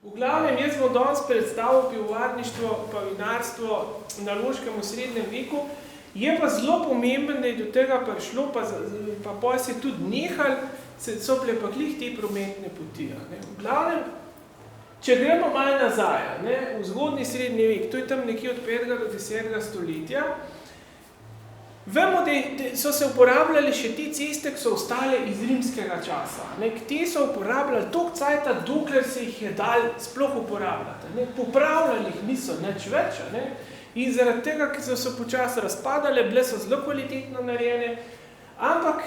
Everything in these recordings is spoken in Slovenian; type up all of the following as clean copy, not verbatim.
V glavnem, jaz bom danes predstavil pivovarništvo pa vinarstvo na Loškem v srednjem veku. Je pa zelo pomemben, da je do tega prišlo, pa pol se tudi nehali, so bile pa glih te prometne poti. V glavnem, če gremo malo nazaj, v zgodnji srednji vek, to je tam nekje od 5. do 10. stoletja, vemo, da so se uporabljali še te ceste, ki so ostale iz rimskega časa. Te so uporabljali toliko cajta, dokler se jih je dal sploh uporabljati. Popravljali jih niso nič več. In zaradi tega, ki so se počasi razpadale, bile so zelo kvalitetno narejene, ampak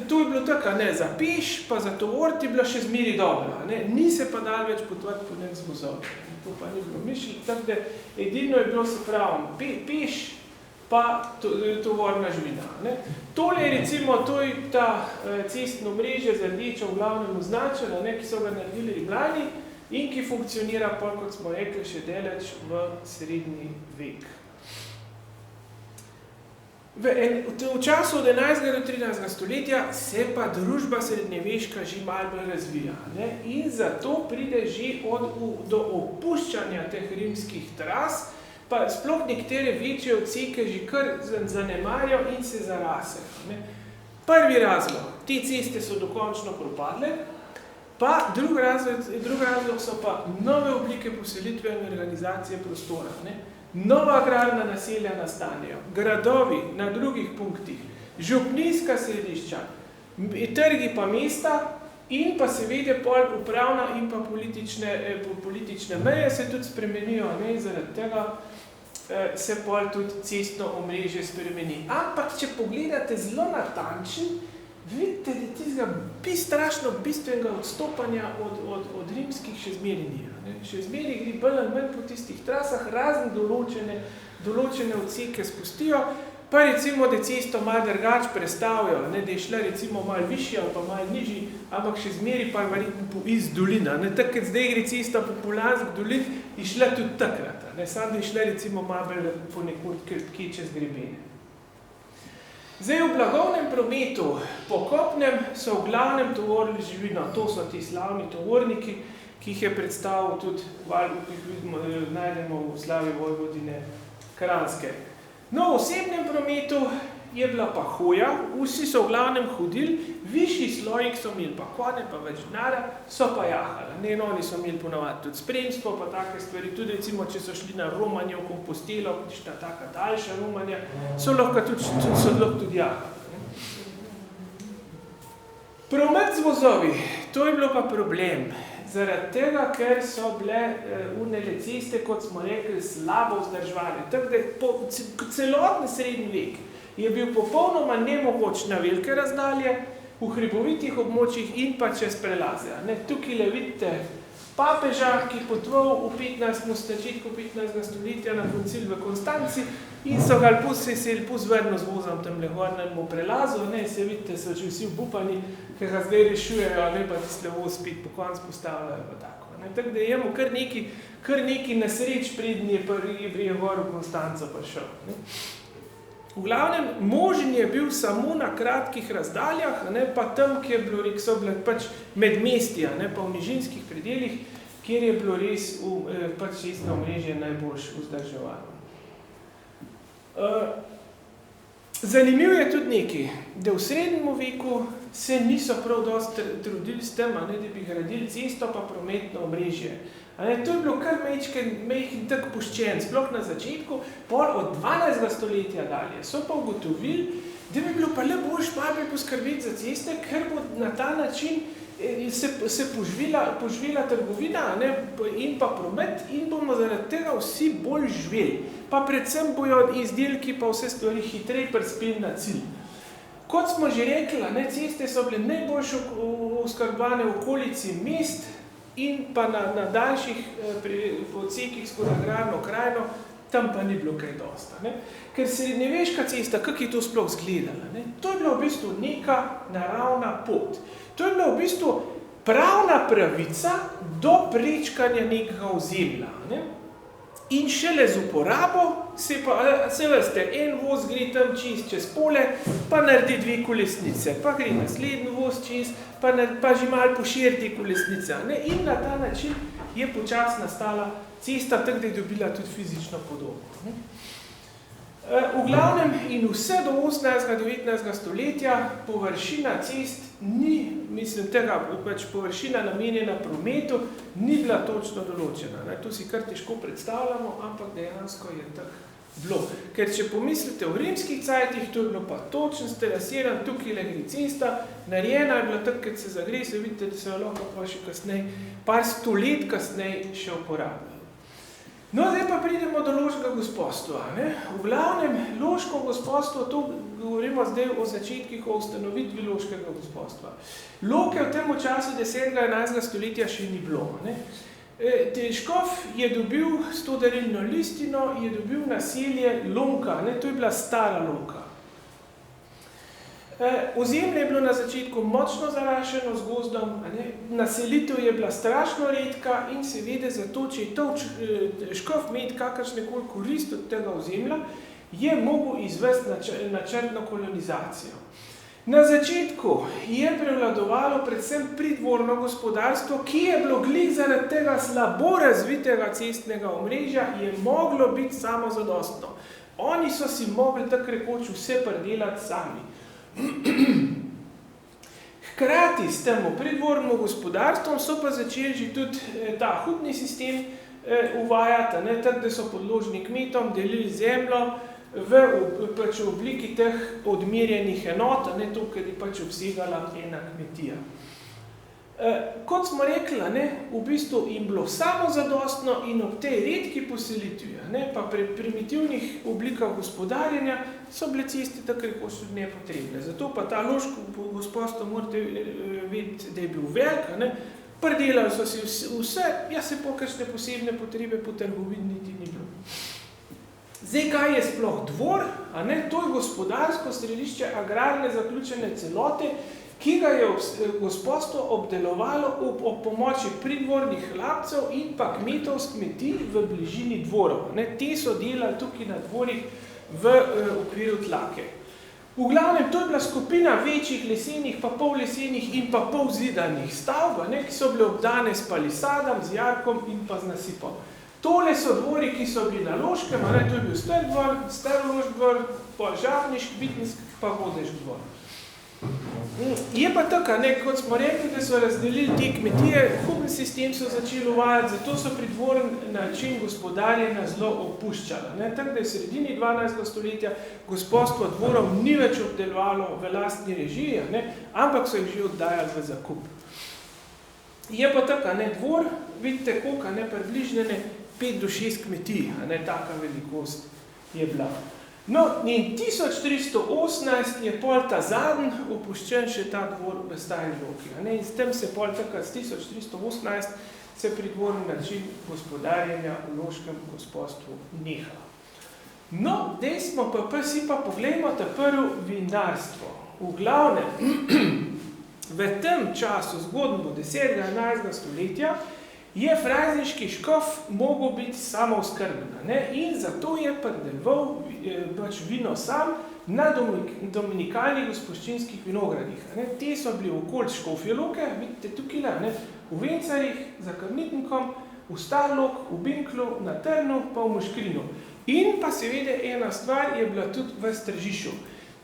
to je bilo tako, za peš, pa za tovor ti bila še zmeri dobra. Ni se pa dal več potovati po nek z vozovi. To pa ni bilo mišljeno, tako da edino je bilo, se pravi, peš, pa tovorna živina. Tole je recimo, to je ta cestno mreže z rdečo v glavnem označeno, ki so ga naredili Rimljani in ki funkcionira pa, kot smo rekli, še daleč v srednji vek. V času od 11. do 13. stoletja se pa družba srednjeveška že malo bolj razvija. In zato pride že do opuščanja teh rimskih tras, pa sploh nekatere večje odseke že kar zanemarjajo in se zarasejo. Prvi razlog, te ceste so dokončno propadle, pa drugi razlog so pa nove oblike poselitve in organizacije prostora. Nova agrarna naselja nastanejo, gradovi na drugih punktih, župnijska središča, trgi pa mesta in pa seveda pol upravna in pa politične meje se tudi spremenijo, zaradi tega se pol tudi cestno omrežje spremeni. Ampak, če pogledate zelo natančen, vidite, da tistega strašno bistvenega odstopanja od rimskih še zmeri ni. Še zmeri gre bolj ali manj po tistih trasah, razen določene odseke spustijo, pa recimo, da cesto malo drugače prestavijo, da je šla recimo malo višja ali pa malo nižji, ampak še zmeri pa verjetno iz dolina. Tako, kot zdaj gre cesta po Polanski dolin, je šla tudi takrat. Samo da je šla recimo malo bolj po nekod kje čez grebene. Zdaj, v blagovnem prometu po kopnem so v glavnem tovorili živino. To so ti slavni tovorniki, ki jih je predstavil tudi, ki jih vidimo, najdemo v slavi Vojvodine Kranjske. No, v osebnem prometu je bila pa hoja, vsi so v glavnem hodili, višji sloji, ki so imeli pa konje, pa več denarja, so pa jahali. Oni so imeli ponavadi tudi spremstvo, pa take stvari, tudi recimo, če so šli na romanje v Kompostelo, tišta taka daljša romanja, so lahko tudi jahali. Promet z vozovi, to je bilo pa problem. Zaradi tega, ker so bile unele ceste, kot smo rekli, slabo vzdrževane. Tako da celotni srednji vek je bil popolnoma nemogoč na velike razdalje, v hribovitih območjih in pa čez prelaze. Tukaj le vidite papeža, ki potoval v začetku 15. stoletja na koncil v Konstanci in so ga se vrnil z vozom tam lehornemu prelazu. Se vidite, so že vsi obupani, ki ga zdaj rešujejo, pa tiste voz spet po konc postavljajo. Tako da je kar nekaj nesreč prednji je gor v Konstanco prišel. V glavnem, možen je bil samo na kratkih razdaljah, pa tam, kjer so bile pač medmestja, pa v nižinskih predelih, kjer je bilo res cestno omrežje najbolj vzdrževano. Zanimivo je tudi nekaj, da v srednjem veku se niso prav dosti trudili s tem, da bi gradili cesto pa prometno omrežje. To je bilo kar majhen tak puščen, sploh na začetku, pol od 12. stoletja dalje. So pa ugotovili, da bi bilo pa le boljš malo poskrbeti za ceste, ker bo na ta način se poživila trgovina in pa promet in bomo zaradi tega vsi bolj živeli. Pa predvsem bojo izdelki pa vse stvari hitreje prispeli na cilj. Kot smo že rekli, ceste so bile najboljše oskrbovane v okolici mest in pa na daljših odsekih skozi agrarno krajino, tam pa ni bilo kaj dosta. Ker srednjeveška cesta, kako je to sploh izgledala? To je bila v bistvu neka naravna pot. To je bila v bistvu pravna pravica do prečkanja nekega ozemlja. In šele z uporabo se veste, en voz gre tam čez pole, pa naredi 2 kolesnice, pa gre naslednji voz čez, pa že malo poširi te kolesnice. Ne? In na ta način je počas nastala cesta, tako da je dobila tudi fizično podobo. Ne? V glavnem in vse do 18. 19. stoletja površina cest ni, površina namenjena prometu, ni bila točno določena. Ne? To si kar težko predstavljamo, ampak dejansko je tako bilo. Ker če pomislite v rimskih cajtih, to je bilo pa točno sterasiran, tukaj gre cesta, narejena je bila tako, kad se zagre, se vidite, da se jo lahko pa še kasneje, par stolet kasneje še uporabljajo. No, zdaj pa pridemo do loškega gospodstva. Ne? V glavnem, loško gospodstvo, to govorimo zdaj o začetkih, o ustanovitvi loškega gospodstva. Loke v tem času 10. 11. stoletja še ni bilo. Ne? Škof je dobil s to darilno listino, je dobil naselje Lonka, ne? To je bila stara Lonka. Ozemlje je bilo na začetku močno zarašeno z gozdom, naselitev je bila strašno redka in seveda zato, če je škof imeti kakršnekoli korist od tega ozemlja, je mogel izvesti načrtno kolonizacijo. Na začetku je prevladovalo predvsem pridvorno gospodarstvo, ki je bilo glih zaradi tega slabo razvitega cestnega omrežja, je moglo biti samozadostno. Oni so si mogli tako rekoč vse predelati sami. Hkrati s tem pridvornim gospodarstvom so pa začeli že tudi ta hudni sistem uvajati, tako da so podložni kmetom delili zemljo v obliki teh odmerjenih enot, to, kar je obsegala ena kmetija. Kot smo rekli, v bistvu jim bilo samozadostno in ob tej redki poselitvi, pa pri primitivnih oblikah gospodarjenja so bile ceste tako rekoč tudi nepotrebne. Zato pa ta loško gospodstvo morate vedeti, da je bil velik, predelali so si vse, se pa kakšne posebne potrebe po trgovini niti ni bilo. Zdaj, kaj je sploh dvor? To je gospodarsko središče agrarne zaključene celote, ki ga je gospodstvo obdelovalo ob pomoči pridvornih hlapcev in pa kmetov s kmetij v bližini dvorov. Te so delali tukaj na dvorih v okviru tlake. V glavnem, to je bila skupina večjih lesenih, pa pollesenih in pa polzidanih stavb, ki so bile obdane s palisadom, z jarkom in pa z nasipom. Tole so dvori, ki so bili na Loškem, to je bil star dvor, Starološki dvor, pa Žabniški, Bitniški, pa Godeški dvor. Je pa tako, kot smo rekli, da so razdelili te kmetije, hudni sistem so začeli uvajati, zato so pridvoren način gospodarjenja zelo opuščala. Tako da je v sredini 12. stoletja gospodstvo dvorov ni več obdelovalo v lastni režiji, ampak so jih že oddajali v zakup. Je pa tako, dvor, vidite koliko, približno 5 do 6 kmetij, taka velikost je bila. No, in 1318 je pol ta zadnji opuščen še ta dvor v Stari Loki. In s tem se pol takrat s 1318 se pridvorni način gospodarjenja v loškem gospodstvu neha. No, zdaj smo pa si pa poglejmo prvo vinarstvo. V glavnem, v tem času, zgodnjo 10. 11. stoletja, je frajzinški škof mogel biti samooskrbna. In zato je prideloval vino sam na dominikalnih gospoščinskih vinogradih. Te so bili okoli Škofje Loke, vidite tukaj, v Vencarjih, za Kamnitnikom, v Starlok, v Binklu, na Trnu, pa v Moškrinu. In pa seveda ena stvar je bila tudi v Stržišu.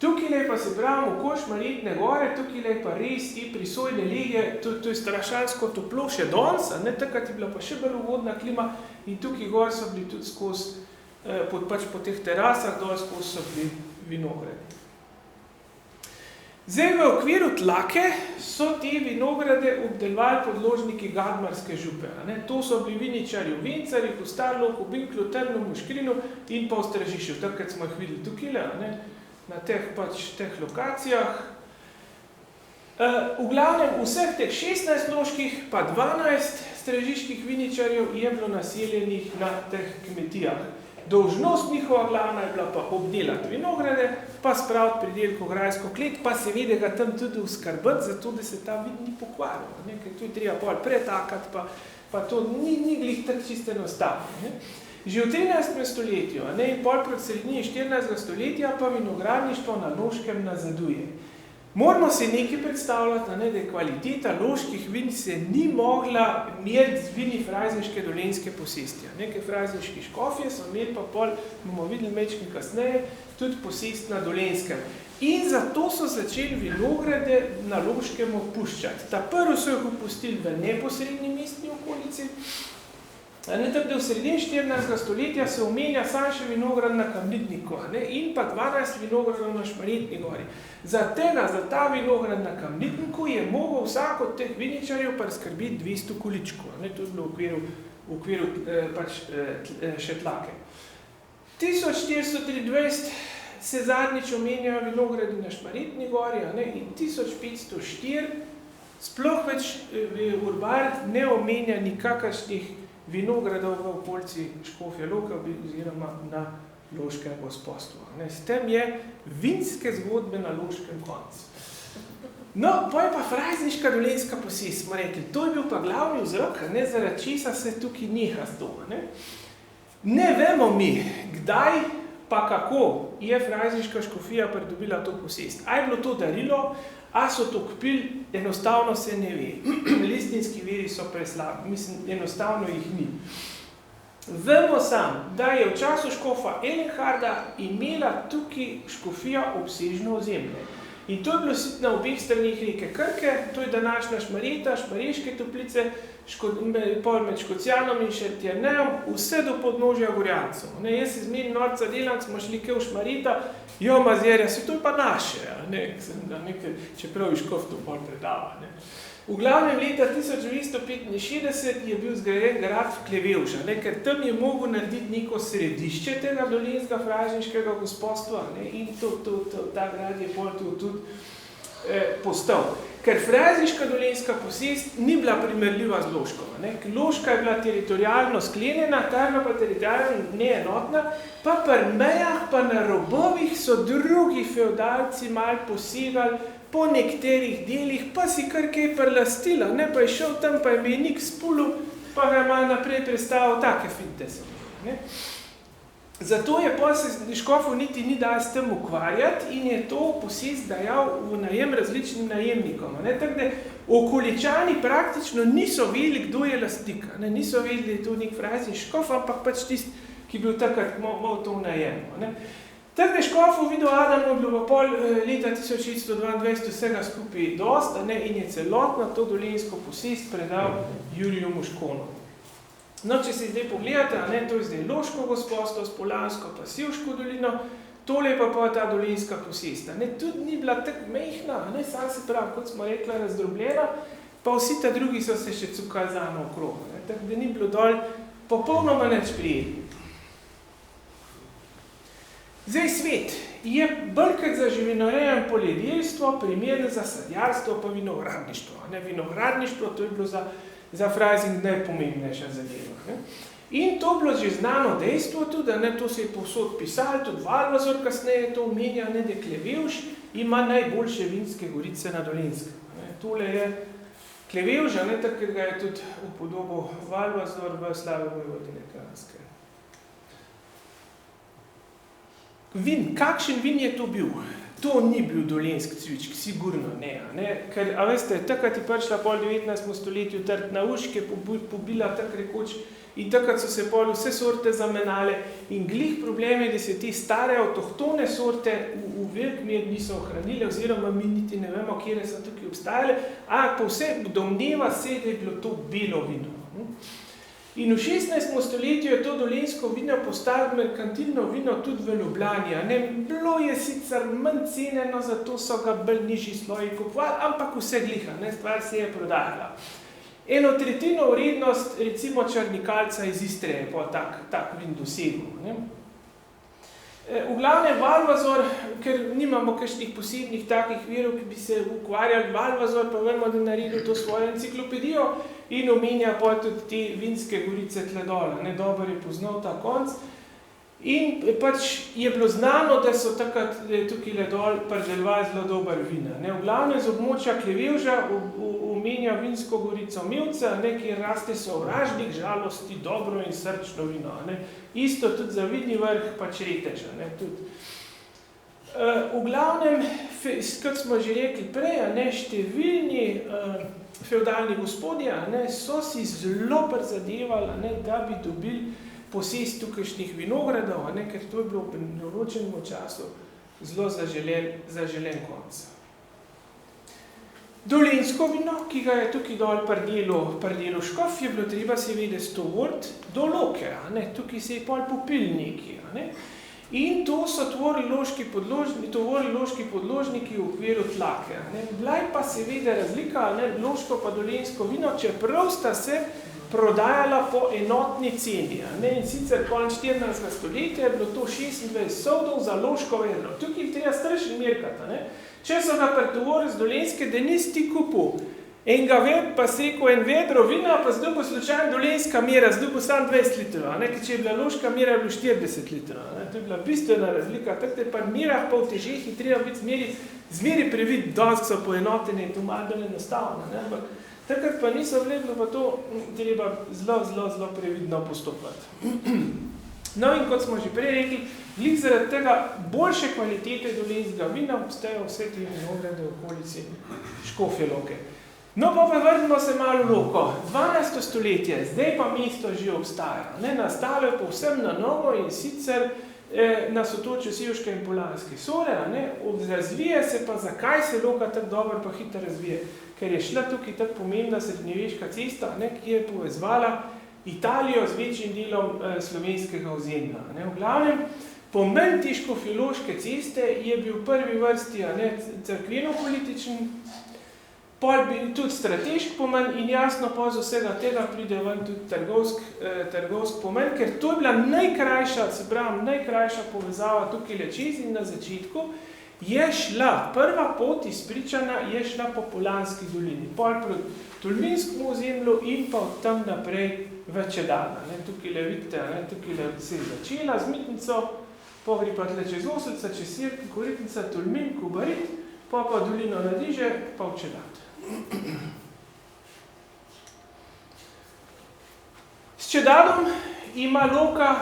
Tukaj pa se pravimo Košmaritne gore, tukaj pa res te prisojne lege, to je strašansko toplo še danes, takrat je bila pa še bolj ugodna klima in tukaj gor so bili tudi skozi, po teh terasah dol skozi so bili vinogradi. Zdaj v okviru tlake so te vinograde obdelovali podložniki Gadmarske župe. To so bili viničarji v Vencarjih, v Starloku, v Binklu, Trnu, Moškrinu in pa v Stržišu, takrat smo jih videli tukaj, na teh lokacijah. V glavnem vseh teh 16 loških, pa 12 stržiških viničarjev je bilo naseljenih na teh kmetijah. Dolžnost njihova glavna je bila pa obdelati vinograde, pa spraviti pridelko grajsko klet, pa seveda ga tam tudi uskrbeti, zato da se ta vin ni pokvaril. Ker tu je treba pol pretakati, pa to ni glih tako čisto enostavno. Že v 13. stoletju, in pol pred sredini 14. stoletja pa vinogradništvo na Loškem nazaduje. Moramo si nekaj predstavljati, da je kvaliteta loških vin se ni mogla meriti z vini frajzenške dolenjske posestja. Nekaj frajzenški škofje so imeli pa pol, bomo videli mečki kasneje, tudi posest na Dolenjskem. In zato so začeli vinograde na Loškem opuščati. Ta prvi so jih opustili v neposredni mestni okolici, tako da v sredini 14. stoletja se omenja samo še vinograd na Kamnitniku in pa 12 vinogradov na Šmarjetni gori. Za ta vinograd na Kamnitniku je mogel vsak od teh viničarjev priskrbeti 200 količkov. To je bilo v okviru še tlake. 1423 se zadnjič omenjajo vinogradi na Šmarjetni gori in 1504 sploh več Urbar ne omenja nikakršnih vinogradov v okolici Škofje Loke oziroma na Loškem gospodstvu. S tem je vinske zgodbe na Loškem koncu. No, pa je pa frajzniška dolenjska posest, smo rekli, to je bil pa glavni vzrok, zaradi česa se tukaj neha s to. Ne vemo mi, kdaj pa kako je frajzniška škofija pridobila to posest. A je bilo to darilo, a so to kupili, enostavno se ne ve. Listinski viri so preslabi, mislim, enostavno jih ni. Vemo sam, da je v času škofa Elenharda imela tukaj škofija obsežno ozemlje. In to je bilo na obeh stranih reke Krke, to je današnja Šmarjeta, Šmarješke Toplice, pol med Škocjanom in Šentjernejem, vse do podnožja Gorjancev. Jaz se zmeni norca delam, ko smo šli kaj v Šmarjeta, jo mazjerja, se to je pa naše, čeprav je škof to pol predava. V glavnem leta 1965 je bil zgrajen grad v Klevevža, ker tam je mogel narediti neko središče tega dolenjskega frajzenškega gospodstva in ta grad je pol tudi postal. Ker frajzenška dolenjska posest ni bila primerljiva z Loškova. Loška je bila teritorijalno sklenjena, ta je bila pa teritorijalno neenotna, pa pri mejah pa na robovih so drugi feodalci malo posegali po nekaterih delih, pa si kar kaj prelastila, pa je šel tam, pa je mejnik spulil, pa ga je malo naprej predstavil, take finte so. Zato je pa se škofov niti ni dal s tem ukvarjati in je to posest dajal v najem različnim najemnikom. Tako da okoličani praktično niso vedeli, kdo je lastnik. Niso vedeli, da je to nek frajzen škof, ampak pač tisti, ki bil takrat malo to v najemu. Tako je škofov videl Adam bilo pol leta 1622 vsega skupaj dost in je celotno to dolenjsko posest predal Juriju Moškonu. No, če si zdaj pogledate, to je zdaj Loško gospodstvo, s Polansko pa Sevško dolino, tole je pa ta dolenjska posest. Tudi ni bila tako mehna, sam se pravi, kot smo rekla, razdrobljena, pa vsi ta drugi so se še cukali zano okrog. Tako da ni bilo dol popolnoma nič prijeti. Zdaj svet je bolj za živinorejo in poljedelstvo primeren za sadjarstvo pa vinogradništvo. Vinogradništvo, to je bilo za frajzing najpomembnejša zadeva. In to bilo že znano dejstvo tudi, to se je povsod pisalo, tudi Valvazor kasneje to omenja, da Klevevž ima najboljše vinske gorice na Dolenjskem. Tole je Klevevž, tako ga je tudi upodobil Valvazor v Slavi Vojvodine Kranjske. Vin, kakšen vin je to bil? To ni bil dolenjski cvičk, sigurno ne. Ker, a veste, takrat je prišla pol 19. stoletju trt na uške, pobila tak rekoč in takrat so se pol vse sorte zamenale in glih problem je, da se te stare avtohtone sorte v velik mer niso ohranile oziroma mi niti ne vemo, kjere so tukaj obstajale, a po vse domneva se, da je bilo to belo vino. In v 16. stoletju je to dolenjsko vino postalo merkantilno vino tudi v Ljubljani. Bilo je sicer manj ceneno, zato so ga bolj nižji sloji kupovali, ampak vse gliha, stvar se je prodajala. 1/3 vrednost, recimo črnikalca iz Istre je pa tak vin dosegel. V glavnem Valvazor, ker nimamo kakšnih posebnih takih virov, ki bi se ukvarjali, Valvazor pa vemo, da naredil to svojo enciklopedijo in omenja pa tudi te vinske gorice tle dole. Dobro je poznal ta konc. In pač je bilo znano, da so takrat tukaj le dol pridelovali zelo dober vina. Ne, v glavnem z območja Klevevža omenja vinsko gorico Mevca, ne, kjer raste sovražnik, žalosti, dobro in srčno vino. Ne. Isto tudi za Vidni Vrh, pač Reteža. Ne, tudi. V glavnem, kot smo že rekli prej, ne, številni fevdalni gospodje ne, so si zelo prizadevali, ne, da bi dobili posest tukajšnjih vinogradov, ne, ker to je bilo v določenem času zelo zaželen konc. Dolenjsko vino, ki ga je tukaj dol prdelo Škof, je bilo treba seveda stovoriti do Loke, ne, tukaj se je pol popil neki. Ne. In to so tvorili loški podložniki v okviru tlake. Ne. Bila je pa seveda razlika, ne, loško pa dolenjsko vino, čeprav sta se prodajala po enotni ceni. Ne? In sicer konec 14. stoletja je bilo to 26 soldov za loško vedro. Tukaj treba strašno merkati. Ne? Če so ga pretovorili z Dolenjske, da nisi ti kupil enega pa seko en vedro vina, pa zdaj bo slučajno dolenjska mera, zdaj bo samo 20 litrov. Ne? Ker če je bila loška mera, je bilo 40 litrov. Ne? To je bila bistvena razlika. Tako je pa v merah pa v težeh in treba biti zmeri previd, danes so poenotene in to malo bolj enostavno. Ne? Ampak takrat pa niso vledno, pa to treba zelo previdno postopati. No in kot smo že prej rekli, glih zaradi tega boljše kvalitete dolenjskega vina obstajajo vse te vinograde v okolici Škofje Loke. No pa vrnimo se malo v Loko. 12. stoletje, zdaj pa mesto že obstaja. Ne, nastalo je povsem na novo in sicer na sotočju Sevške in Polanske sore. Ne, razvije se pa, zakaj se Loka tako dobro pa hitro razvije? Ker je šla tukaj tako pomembna srednjeveška cesta, ne, ki je povezvala Italijo z večjim delom slovenskega ozemlja. Ne. V glavnem, pomen te škofjeloške ceste je bil v prvi vrsti cerkveno-političen, tudi strateški pomen in jasno pa z vsega tega pride ven tudi trgovski pomen, ker to je bila najkrajša povezava tukaj le čez in na začetku, je šla, prva pot izpričana je šla po Polanski dolini, pol proti Tolminskemu ozemlju in pa od tam naprej v Čedana. Tukaj le vidite, tukaj le se je začela z Mitnico, pa gre pa tle čez Oselca, čez Sirk, Koritnica, Tolmin, Kobarit, pa dolino Nadiže, pa v Čedat. S Čedadom ima Loka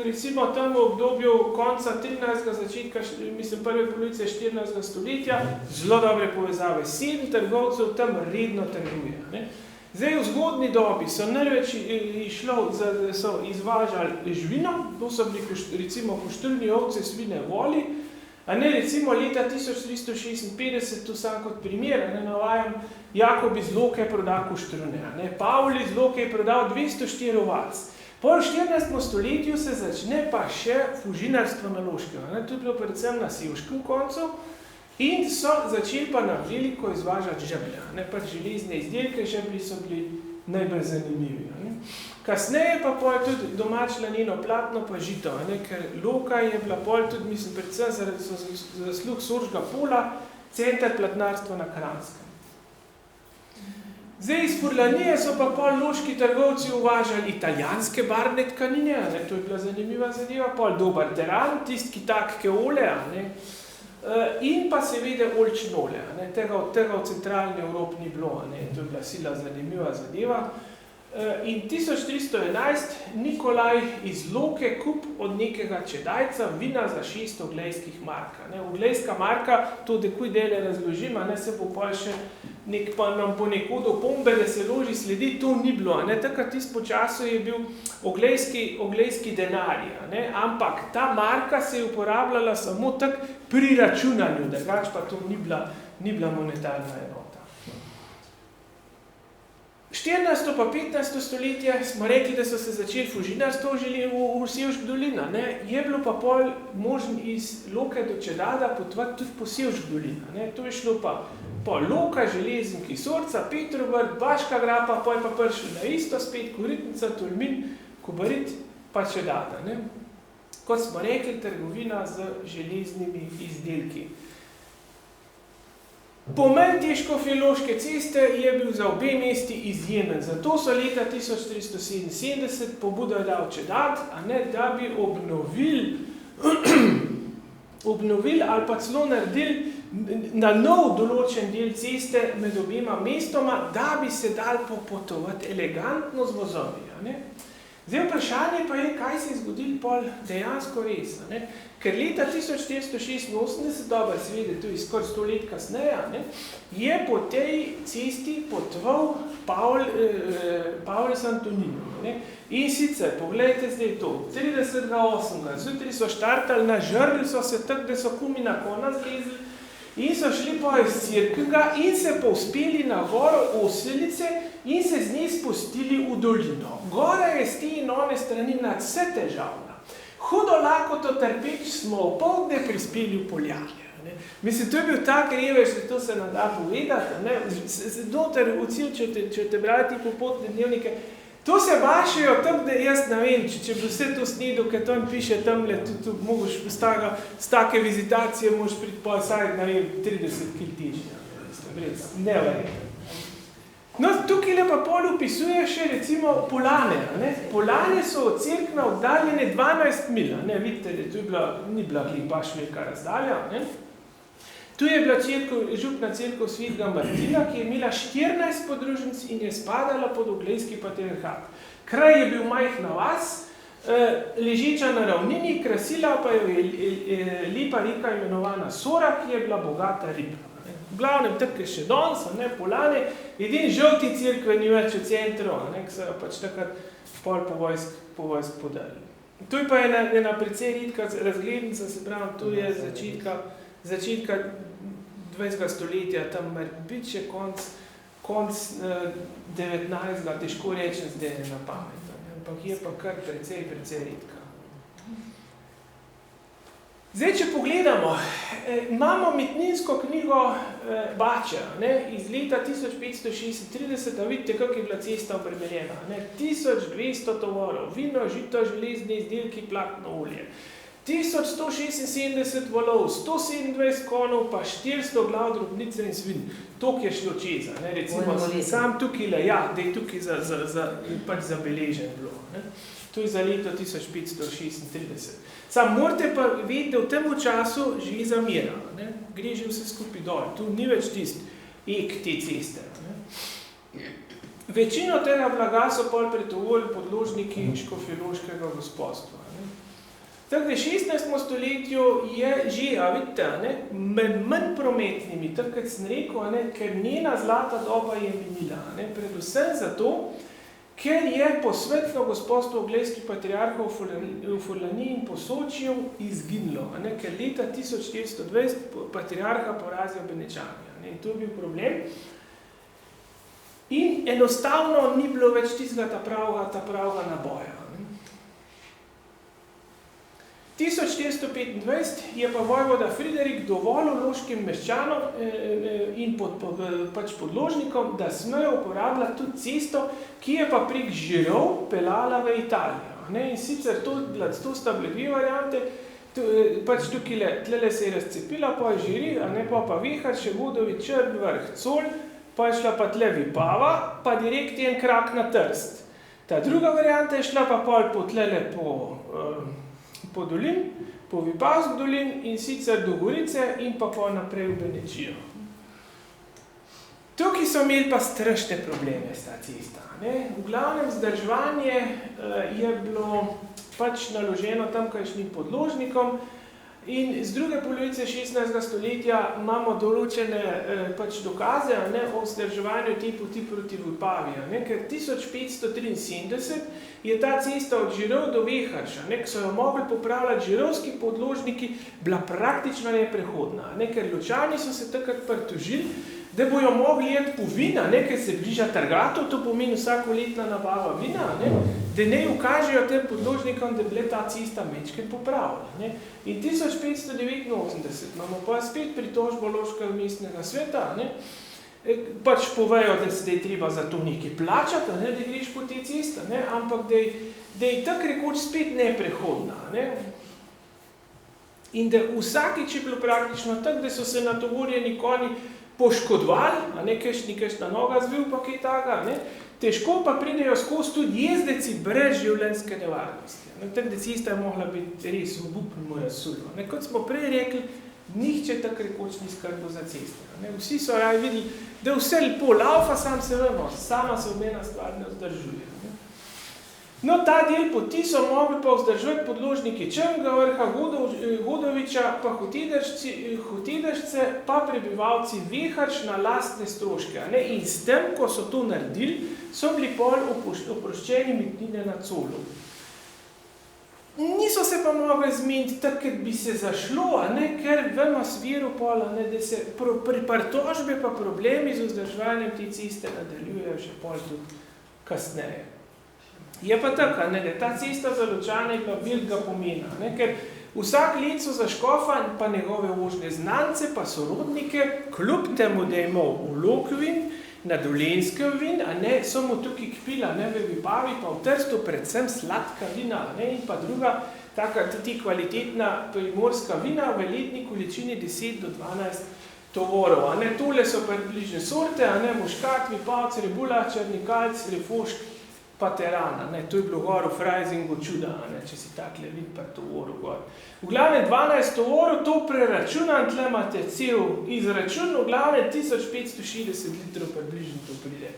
recimo tam v obdobju konca 13. začetka, mislim prve polovice 14. stoletja, zelo dobre povezave. 7 trgovcev tam redno trguje. Ne? Zdaj v zgodni dobi so največ so izvažali žvino, to so bili recimo koštrlni ovce, svine, voli, a ne recimo leta 1356, tu sam kot primer, ne navajam, Jakob iz Loke proda koštrne, Pavli iz Loke je prodal 204 ovac. Po 14. stoletju se začne pa še fužinarstvo na Loškem. To je bilo predvsem na sevškem koncu in so začeli pa na veliko izvažati žeblja. Pač železne izdelke žeblji so bili najbolj zanimivi. Kasneje pa pol tudi domač laneno platno pa žito, ker Loka je bila pol tudi, mislim, predvsem zaradi zaslug Soržga Pola, center platnarstva na Kranskem. Zdaj iz Furlanije so pa pol loški trgovci uvažali italijanske barvne tkanine, to je bila zanimiva zadeva, pol dober teran, tisti takke ole, in pa seveda oljčne olje, tega v centralni Evropi ni bilo, to je bila sila zanimiva zadeva. In 1311 Nikolaj iz Loke kup od nekega Čedajca vina za 600 glejskih marka. Glejska marka, to dekuj dele razložim, se bo pol še nam ponekod opombe, da se loži sledi, to ni bilo. Takrat tisto času je bil oglejski denarij, ampak ta marka se je uporabljala samo tak pri računanju, drugače pa to ni bila monetarna enota. 14. pa 15. stoletje smo rekli, da so se začeli fužinarstvo želi v Sevšk dolina. Je bilo pa pol možno iz Loke do Čedada potovati tudi po Sevšk dolina. To je šlo pa Loka, Železniki, Sorca, Petrovrt, Baška grapa, pa je pa prišel na isto spet Koritnica, Tolmin, Kobarit, pa Čedada. Kot smo rekli, trgovina z železnimi izdelki. Pomen te Škofjeloške ceste je bil za obe mesti izjemen. Zato so leta 1377 pobudo dal Čedat, da bi obnovili ali pa celo naredili na nov določen del ceste med obema mestoma, da bi se dal popotovati elegantno z vozovi. Zdaj vprašanje pa je, kaj se je zgodilo pol dejansko res. Ker leta 1486, dobro seveda, to je skoraj 100 let kasneje, je po tej cesti potoval Pavel Antonino. In sicer, pogledajte zdaj to, 30.8. Zjutraj so štartali, nažrli so se tako, da so kumi na kona zlezli in so šli pa iz Cerknega in se povspeli na goro Oselice in se z nje spustili v dolino. Gora je z te in one strani nadvse težavna. Hudo lakoto trpeč smo v poldne prispeli v Poljarje. Mislim, to je bil tak revež, da to se nam da povedati. Doter v cilj, če te brati popotne dnevnike, to se bašajo tam, da jaz ne vem, če bi vse to snedil, ker tam piše tamle, tudi mogoš z take vizitacije moš priti pa vsaj, ne vem, 30 kil težnja. Ne verjetno. No, tukaj pa pol opisuje še recimo Polane. Polane so od Cerkna oddaljene 12 mil. Vidite, da tu ni bila baš velika razdalja. Tu je bila župna cerkev Svetega Martina, ki je imela 14 podružnic in je spadala pod Oglejski patriarhat. Kraj je bil majhna vas, ležeča na ravnini, krasila pa je lepa reka imenovana Sora, ki je bila bogata riba. V glavnem tako je še danes, Polane, edini žolti cerkve ni več v centru, ki so jo pač takrat pol po vojsk podarili. Tu je pa ena precej redka razglednica, se pravi, tu je začetka 20. stoletja, tam biti še konc 19. težko rečem zdaj na pamet, ampak je pa kar precej redka. Zdaj, če pogledamo, imamo mitninsko knjigo Bača, iz leta 1536, a vidite, kako je bila cesta obremenjena. 1200 tovorov, vino, žito, železni izdelki, platno olje. 1176 valov, 127 konov, pa 400 glav drobnice in svin. Tok je šlo čeza, recimo, sam tukaj le, ja, da je tukaj pač zabeležen bilo. To je za leto 1536. Sam morate pa vedeti, da v tem času že zamira, gre že vse skupaj dol, tu ni več tist ek te ceste. Večino tega blaga so pol pretovorili podložniki Škofjeloškega gospodstva. Tako da v 16. stoletju je že, a vidite, manj prometnimi, tako kot sem rekel, ker njena zlata doba je minila. Predvsem zato, ker je posvetno gospodstvo Oglejskih patriarhov v Furlaniji in Posočju izginilo, ker leta 1420 patriarha porazijo Benečani. In to je bil problem. In enostavno ni bilo več tistega ta pravega naboja. 1425 je pa vojvoda Friderik dovolil loškim meščanom in podložnikom, da smejo uporabljati tudi cesto, ki je pa prek Žirov pelala v Italijo. In sicer to sta bile dve variante, pač tukaj se je razcepila, pa je Žiri, pa Vihar, Šegudovi, Črn, Vrh, Col, pa je šla pa tle Vipava, pa direkt en krak na Trst. Ta druga varianta je šla pa pol po tlele po dolin, po Vipavsk dolin in sicer do Gorice in pa naprej v Benečijo. Tukaj so imeli pa strašne probleme s ta cesta. V glavnem vzdrževanje je bilo pač naloženo tamkajšnjim podložnikom in z druge polovice 16. stoletja imamo določene pač dokaze o vzdrževanju te poti proti Vipavi. Ker 1573 je ta cesta od Žirov do Veharša, ki so jo mogli popravljati žirovski podložniki, bila praktično neprehodna. Ker Ločani so se takrat pritožili, da bojo mogli jeti po vina, ker se bliža Trgatov, to pomeni vsakoletna nabava vina, da ne ukažejo tem podložnikom, da bile ta cesta mečken popravila. In 1589 imamo pa spet pritožbo Loškega mestnega sveta, pač povejo, da se je treba za to nekaj plačati, da greš po te ceste, ampak da je tak rekoč spet neprehodna. In da vsakič je bilo praktično tako, da so se natovorjeni konji poškodovali, a ne, kakšna noga zvil, pa kaj taka, ne, težko pa pridejo skozi tudi jezdeci brez življenjske nevarnosti. Tako da cesta je mogla biti res obupno razsuljiva. Kot smo prej rekli, nihče tak rekoč ni skrbel za ceste. Vsi so raje videli, da vse lepo laufa, sam se vemo, sama se obena stvar ne vzdržuje. No, ta del poti so mogli pa vzdržati podložniki Črnega vrha, Godoviča, pa Hotedršce, pa prebivalci Veharč na lastne stroške. In s tem, ko so to naredili, so bili pol oproščeni mitnine na Colu. Niso se pa mogli zmeniti tako, ker bi se zašlo, ker vemo sviru pola, da se pri pritožbi pa problemi z vzdrževanjem te ceste nadaljujejo še pol tudi kasneje. Je pa tako, da ta cesta za Ločane je pa velikega pomena, ker vsak let so za škofa pa njegove ožne znance pa sorodnike, kljub temu, da je imel vlog vin, na Dolenjskem vin, so mu tukaj kpila, v Vipavi, pa v Trstu predvsem sladka vina, in pa druga, taka tudi kvalitetna primorska vina v letni količini 10 do 12 tovorov. Tole so približne sorte, Muškat, Vipavc, Rebula, Črnikalc, Refošk, pa Terana. To je bilo gor v Freisingu čuda, če si takle vidi pa tovoru gor. V glavne 12 tovorov, to preračunam, tle imate cel izračun, v glavne 1560 litrov približno to pride.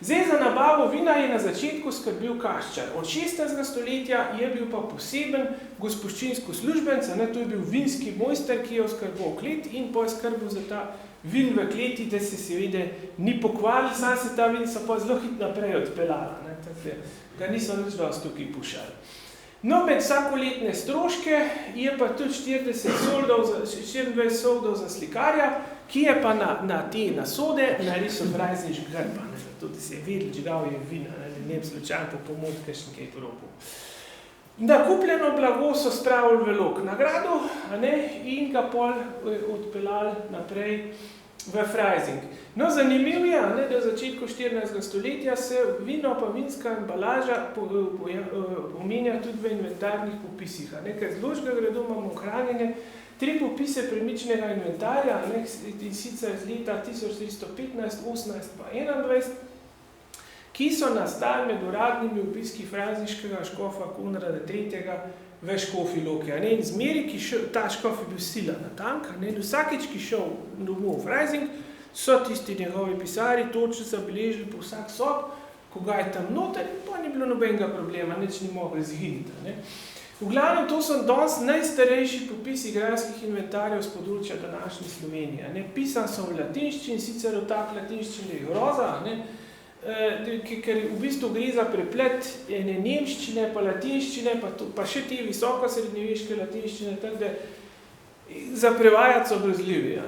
Zdaj za nabavo vina je na začetku skrbel kaščar. Od 16. stoletja je bil pa poseben gospoščinsko službenc, to je bil vinski mojster, ki je oskrbel klet in pa je skrbel za ta vin v kleti, da se seveda ni pokvaril, sam se ta vin so pa zelo hit naprej odpeljala, ga niso nič dosti tukaj pušali. No, med vsakoletne stroške je pa tudi 24 soldov za slikarja, ki je pa na te nasode narisal Freisniški grb, zato da se je vedel, čigav je vina, ne bi slučajno po pomoč kakšen kaj probil. Nakupljeno blago so spravili v lok na gradu, in ga pol odpeljali naprej v Freising. No, zanimiv je, da v začetku 14. stoletja se vino pa vinska embalaža omenja tudi v inventarnih popisih. Ker z Loškega gradu imamo ohranjene 3 popise premičnega inventarja, in sicer iz leta 1315, 18 pa 21, ki so nastali med uradnimi opiski frajziškega škofa Konrada III. V Škofji Loki. In zmeri, ta škof je bil sila natanka, in vsakič, ki šel domov v Freising, so tisti njegovi pisari točno zabeležili po vsak sob, ko ga je tam noter, pa ni bilo nobenega problema, nič ni mogli zginiti. V glavnem, to so danes najstarejši popisi igralskih inventarjev z področja današnje Slovenije. Pisan so v latinščini, sicer v tak latinščini je groza, ker v bistvu gre za preplet ene nemščine, pa latinščine, pa še te visoko srednjeveške latinščine, tako da za prevajati so grozljivi.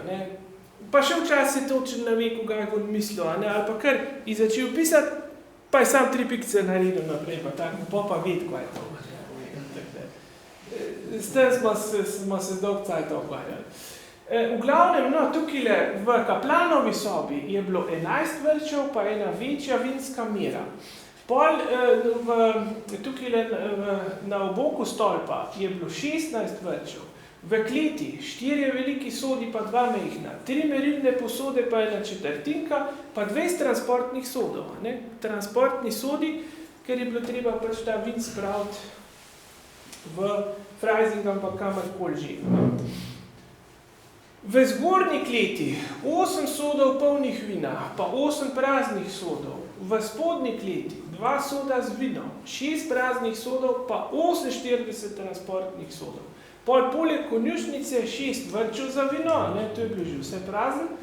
Pa še včasih točno ne ve, koga je on mislil, ali pa kar je začel pisati, pa je sam 3 pikce naredil naprej, pa tako, pa ved, kaj je to. S tem smo se dolg cajt okvarjali. V glavnem, tukaj v Kaplanovi sobi je bilo 11 vrčev, pa ena večja vinska mera. Pol tukaj na oboku stolpa je bilo 16 vrčev, v kleti 4 veliki sodi, pa 2 mehna, 3 merilne posode, pa 1/4, pa 20 transportnih sodov. Transportni sodi, ker je bilo treba pač ta vin spraviti v Freising, ampak kamorkoli že. V zgornji kleti 8 sodov polnih vina, pa 8 praznih sodov. V spodnji kleti 2 soda z vinom, 6 praznih sodov, pa 48 transportnih sodov. Poleg konjušnice 6 vrčev za vino, to je bilo že vse prazen,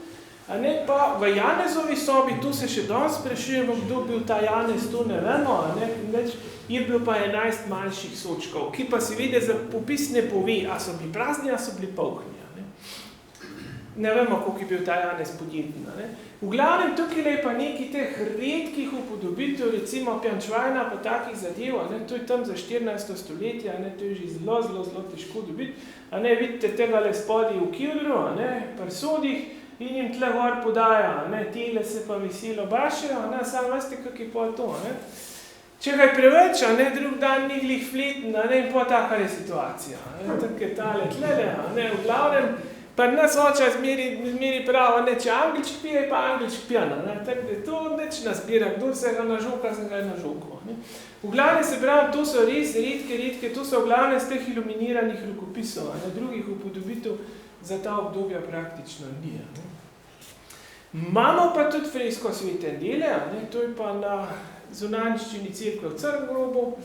pa v Janezovi sobi, tu se še danes sprašujemo, kdo bil ta Janez, to ne vemo, je bilo pa 11 manjših sočkov, ki pa seveda za popis ne pove, a so bili prazni, a so bili polhni. Ne vemo, koliko je bil ta Janez podjeten. V glavnem, tukaj je pa nekaj teh redkih upodobitev, recimo Pjančvajna, pa takih zadev, to je tam za 14. stoletje, to je že zelo težko dobiti. Vidite tega le spodaj v kildru, pri sodih, in jim tle gor podaja, tele se pa veselo bašejo, samo veste, kak je pa to. Če ga je preveč, drug dan ni glih fleten, in pa taka je situacija. Tako je tale tlele, v glavnem, Pa nas oča zmeri pravo, ne, če angelček pije, pa angelček pijana, ne, tako da to neč nazbira, kdo se ga nažuka, se ga je nažukal, ne. V glavne se pravi, to so res redke, to so v glavne z teh iluminiranih rokopisov, ne, drugih upodobitev za ta obdobja praktično ni, ne. Imamo pa tudi fresko svete dele, ne, to je pa na zunanjščini cerkve v Crngrobu.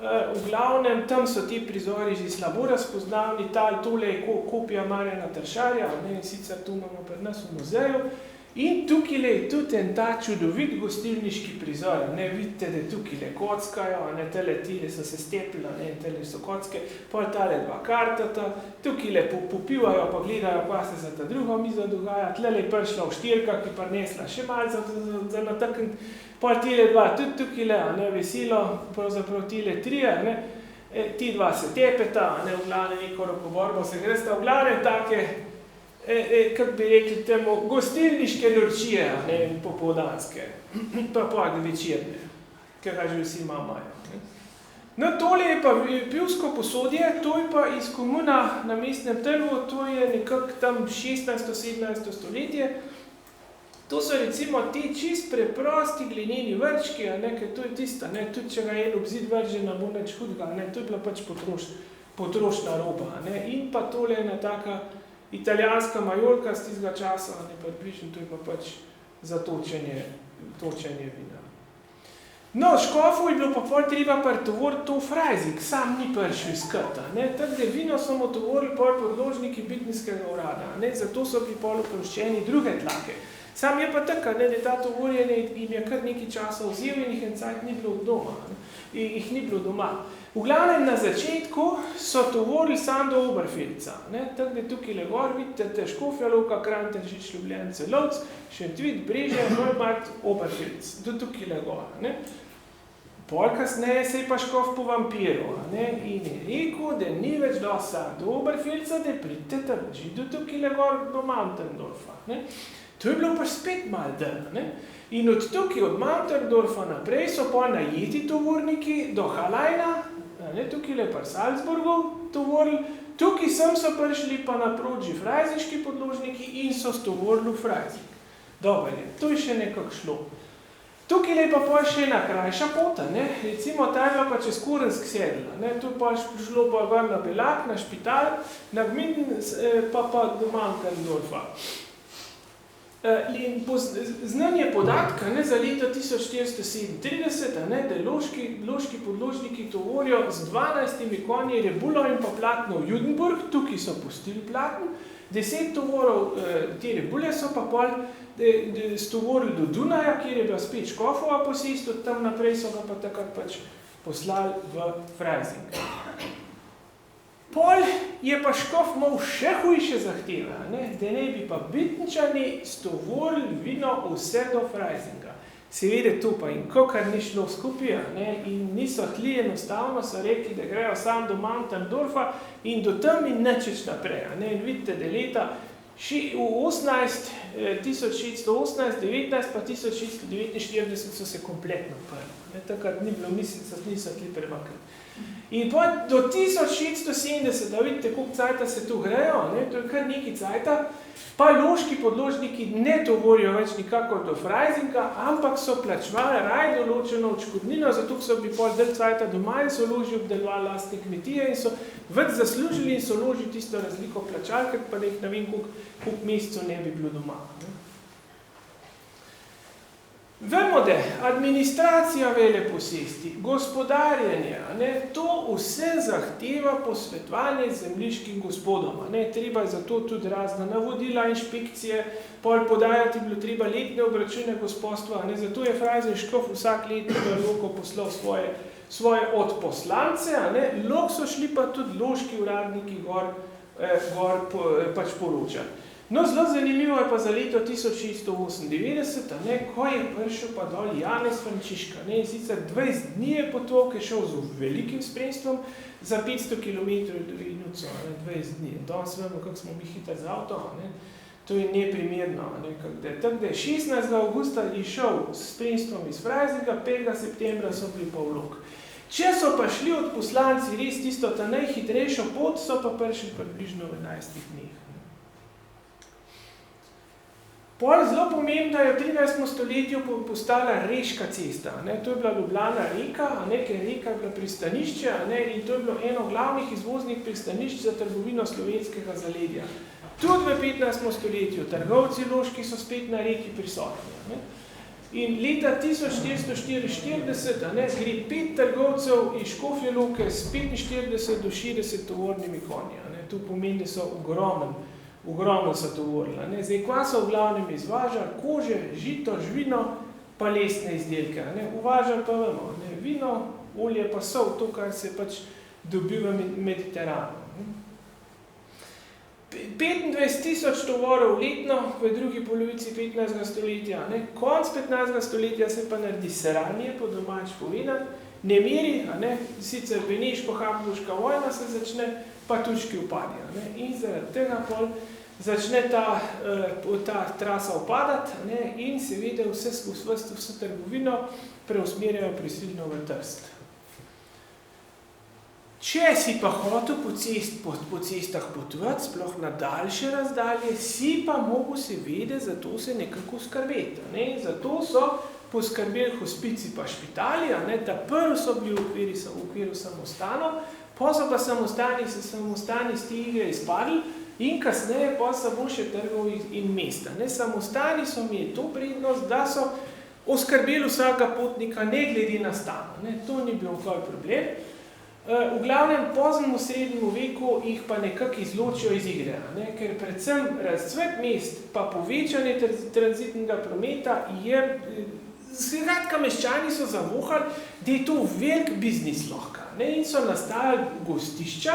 V glavnem, tam so ti prizori že slabo razpoznavni, tole je kopija Marjana Tršarja, ne, sicer tu imamo pred nas v muzeju. In tukaj je tudi en ta čudovit gostilniški prizor, ne, vidite, da tukaj le kockajo, ne, tele tile so se stepila, ne, tele so kocke, pol tale dva kartata, tukaj le popivajo, pa gledajo, pa se za ta drugo mizo dogaja, tlele je prišla v štirka, ki prinesla še malce za natrkniti, pol tile dva, tudi tukaj le, ne, veselo, pravzaprav tile trije, ne, ti dva se tepeta, ne, v glavne neko rokoborbo se gresta, v glavne take, kako bi rekli temu, gostilniške norčije, ne, popoldanske, pa večerne, ker ga že vsi imajo. No, tole je pa pivsko posodje, to je pa iz komuna na Mestnem trgu, to je nekako tam 16-17 stoletje. To so recimo ti čist preprosti glineni vrčki, ne, ker to je tista, ne, tudi če ga je obzid vržena, bo nič hudega, ne, to je bila pač potrošna roba, ne, in pa tole je ena taka italijanska majolka z tistega časa, ne, približno, to je pa pač za točenje vina. No, škofu je bilo pa pol treba pretovoriti to frajzik, sam ni prišel iskrta, ne, tako da vino so mu tovorili pol podložniki bitniškega urada, ne, zato so bili pol oproščeni druge tlake. Sam je pa tako, ne, da ta tovorjenje jim je kar nekaj časa vzel in jih en cajt ni bilo doma, ne, jih ni bilo doma. V glavnem na začetku so tovorili sam do Oberfeldca, ne, tako da tukaj le gor, vidite, te Škofja Loka, Kranj, Tržič, Ljubljanice, Lovc, Šentvid, Brežje, Norbart, Oberfeldc, do tukaj le gor, ne. Pol kasneje se je pa škof povampiral, ne, in je rekel, da ni več dosti do Oberfeldca, da pridite trži do tukaj le gor do Mantendorfa, ne. To je bilo pa spet malo dana, ne. In od tukaj, od Mantendorfa naprej, so pa najeti tovorniki do Halajna, ne, tukaj le pa Salzburgu tovorili, tukaj sem so prišli pa naproti frajziški podložniki in so stovorili v Frajzik. Dobro je, to je še nekako šlo. Tukaj je pa še ena krajša pota, ne, recimo ta je bila pa čez Kurensk sedla, ne, tu pa šlo pa gor na Belak, na Špital, na Gmindn, pa do Mantendorfa. In znanje podatka, ne, za leto 1437, ne, da loški podložniki tovorijo z 12 konji rebulo in pa platno v Judenburg, tukaj so pustili platno, 10 tovorov te rebule so pa pol stovorili do Dunaja, kjer je bila spet škofova posest, od tam naprej so ga pa takrat pač poslali v Freising. Pol je pa škof imel še hujše zahteve, ne, da ne bi pa Bitničani stovorili vino vse do Freisinga. Seveda to pa in kakor ni šlo skupaj, ne, in niso hli enostavno, so rekli, da grejo sam do Mantendorfa in do tam in nečeč naprej, ne, in vidite, da leta 1618, 19, pa 1649 so se kompletno odprli. Takrat ni bilo mislica, niso tli premaknili. In pa do 1670, da vidite, koliko cajta se tu grejo, ne, to je kar neki cajta, pa loški podložniki ne tovorijo več nikakor do Freisinga, ampak so plačevali raj določeno odškodnino, zato so bili pol del cajta doma in so loži obdelovali lastne kmetije in so več zaslužili in so loži tisto razliko plačali, ker pa nekaj ne vem, koliko mesecev ne bi bilo doma. Ne. Vemo, da administracija veleposesti, gospodarjenje, ne, to vse zahteva posvetovanje z zemljiškim gospodom. Ne, treba je zato tudi razna navodila, inšpekcije, pol podajati bilo treba letne obračune gospodstva, ne, zato je Freising škof vsak let v Loko poslal svoje odposlance, ne, lok so šli pa tudi loški uradniki gor pač poročati. No, zelo zanimivo je pa za leto 1698, ne, ko je prišel pa dol Janez Frančiška, ne, in sicer 20 dni je potoval, ki je šel z velikim spremstvom za 500 km do Vinuco, 20 dni. Danes vemo, kako smo mi hitri z avto, ne, to je neprimerno, ne, tako da 16. augusta je šel s spremstvom iz Freisinga, 5. septembra so bili pa v Lok. Če so pa šli od poslanci res tisto ta najhitrejšo pot, so pa prišli približno v 11 dneh. Pol zelo pomembno je v 13. stoletju postala Reška cesta. To je bila Ljubljana reka, ker reka je bila pristanišče, in to je bilo eno glavnih izvoznih pristanišč za trgovino slovenskega zaledja. Tudi v 15. stoletju trgovci loški so spet na reki prisotni. In leta 1444 gre 5 trgovcev iz Škofje Loke s 45 do 60 tovornimi konji. To pomeni, da so ogromno so tovorili. Zdaj, kva so v glavnem izvažali? Kože, žito, žvino, pa lesne izdelke. Uvažali pa vemo, vino, olje pa sol, to, kar se pač dobi v Mediteranu. 25,000 tovorov letno v drugi polovici 15. stoletja. Konc 15. stoletja se pa naredi seranje, po domač povedan, nemiri, sicer Beneško-Habsburška vojna se začne, pa turški upadijo. In zaradi tega pol začne ta trasa upadati in seveda vse trgovino preusmerjajo prisilno v Trst. Če si pa hotel po cestah potovati, sploh na daljše razdalje, si pa mogel seveda za to se nekako skrbeti. Zato so poskrbeli hospici pa špitali, ta prvi so bili v okviru samostanov, pa so pa samostani iz te igre izpadli in kasneje pa samo še trgov in mesta. Samostani so imeli to prednost, da so oskrbeli vsakega potnika ne glede na stan. To ni bil nikoli problem. V glavnem poznemu srednjemu veku jih pa nekako izločijo iz igre, ker predvsem razcvet mest pa povečanje tranzitnega prometa je, skratka meščani so zavohali, da je to velik biznis lahko. In so nastajali gostišča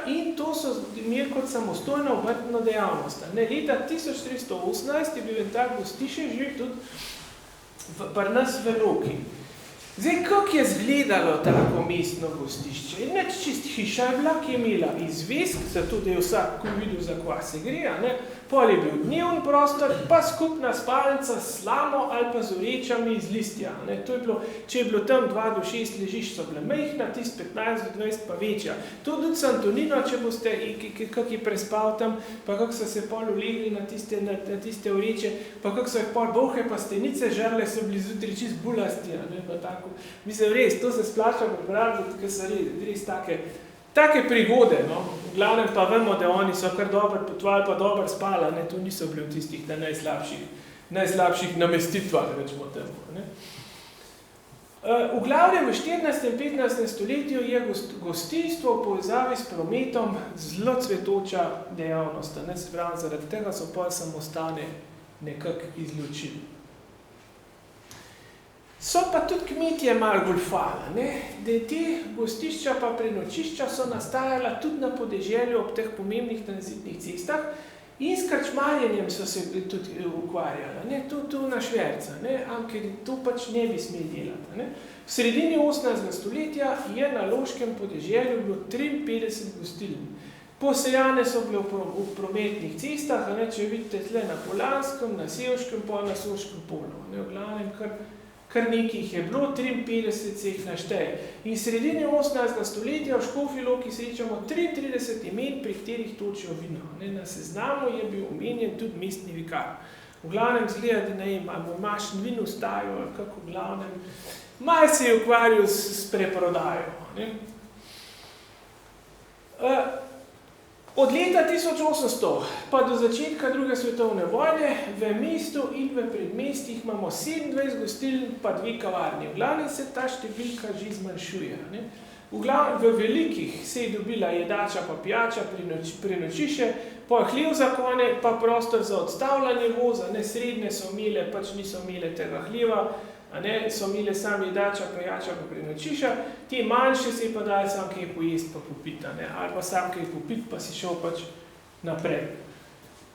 in to so imeli kot samostojno obrtno dejavnost. Leta 1318 je bil en tak gostišče že tudi pri nas v Loki. Zdaj, kako je izgledalo tako mestno gostišče? Neč čist hiša je bila, ki je imela izvesk, zato da je vsak videl, za kva se gre, pol je bil dnevni prostor, pa skupna spalnica s slamo ali pa z orečami iz listja. To je bilo, če je bilo tam 2 do 6 ležišč, so bile majhna, tist 15 do 20 pa večja. To tudi Santonino, če boste, kak je prespal tam, pa kako so se pol ulegli na tiste oreče, pa kako so jih pol bohe pa stenice žrle, so bili zjutraj čist bulasti, pa tako. Mislim, res, to se splača prebrati, ker so res take prigode, V glavnem pa vemo, da oni so kar dobro potovali, pa dobro spala, to niso bili v tistih najslabših namestitvah, rečemo temu. V glavnem v 14. in 15. stoletju je gostinstvo v povezavi s prometom zelo cvetoča dejavnost, se pravi, zaradi tega so pol samostane nekako izločili. So pa tudi kmetje malo goljufali, da te gostišča pa prenočišča so nastajala tudi na podeželju ob teh pomembnih tranzitnih cestah in s krčmarjenjem so se tudi ukvarjali, to na šverca, ampak to pač ne bi smeli delati. V sredini 18. stoletja je na loškem podeželju bilo 53 gostiln. Posejane so bile v prometnih cestah, če vidite tle na Polanskem, na Sevškem pol, na Soškem polu. V glavnem kar nekaj jih je bilo, 53 se jih našteje. In v sredini 18. stoletja v Škofji Loki srečamo 33 imen, pri katerih točijo vino. Na seznamu je bil omenjen tudi mestni vikar. V glavnem zgleda, da ali imaš vino stajo, ali kako v glavnem, malo se je ukvarjal s preprodajo. Od leta 1800 pa do začetka druge svetovne vojne v mestu in v predmestjih imamo 27 gostiln pa 2 kavarni. V glavnem se ta številka že zmanjšuje. V velikih se je dobila jedača pa pijača, prenočišče, pa hlev za konje, pa prostor za odstavljanje voza, srednje so imele, pač niso imele tega hleva, so imele sam jedača, pijača pa prenočišča, te manjše se je pa dali sam kaj pojesti pa popiti, ali pa sam kaj popiti pa si šel pač naprej.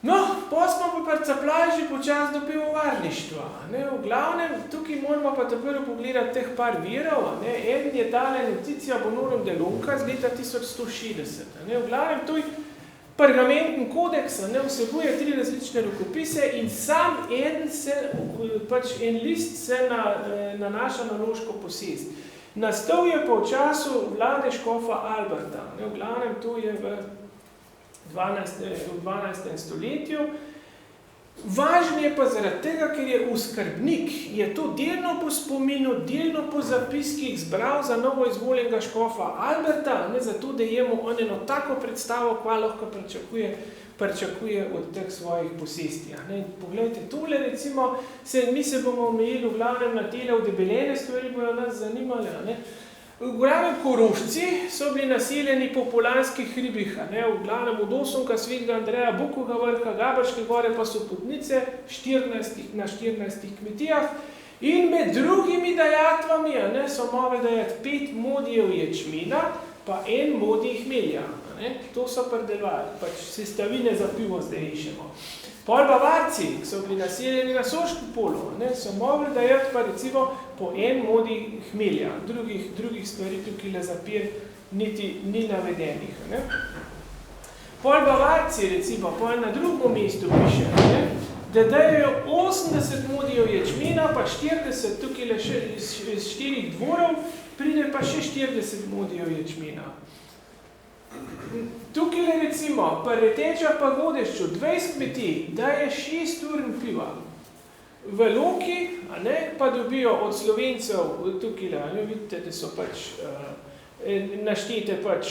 Pa smo pa pricapljali že počas do pivovarništva. V glavnem, tukaj moramo pa prvo pogledati teh par virov. Eden je tale Noticia Bonorum de Lonca z leta 1160. V glavnem, to je pergamentni kodeks, vsebuje 3 različne rokopise in sam en list se nanaša na loško posest. Nastal je pa v času vlade škofa Alberta. V glavnem, to je v 12. stoletju Važno je pa zaradi tega, ker je oskrbnik, je to delno po spominu, delno po zapiskih zbral za novo izvoljenega škofa Alberta, ne, zato da je mu on eno tako predstavo, kva lahko pričakuje od teh svojih posesti. Ne. Poglejte, tole recimo, mi se bomo omejili v glavnem na tele vdebeljene stvari, bojo nas zanimale. Ne. V glavnem Korošci so bili naseljeni po Polanskih hribih, v glavnem od Osonka, Svetega Andreja, Bukovega vrha, Gabrške gore pa so putnice na 14 kmetijah in med drugimi dajatvami so morali dajati 5 modijev ječmina pa 1 modij hmelja. To so predelovali, pač sestavine za pivo zdaj išemo. Pol Bavarci, ki so bili naseljeni na Soškem polu, so mogli dajati pa recimo po 1 modij hmelja. Drugih stvari tukaj le zapir niti ni navedenih. Ne? Pol Bavarci recimo, pol na drugom mestu piše, da dajo 80 modijev ječmina, pa 40, tukaj le še iz 4 dvorov, pride pa še 40 modijev ječmina. Tukaj le recimo, pa Reteča pa Godešču, 20 kmetij, daje 6 urn piva. V Loki, pa dobijo od Slovencev, tukaj le, vidite, da so pač naštete pač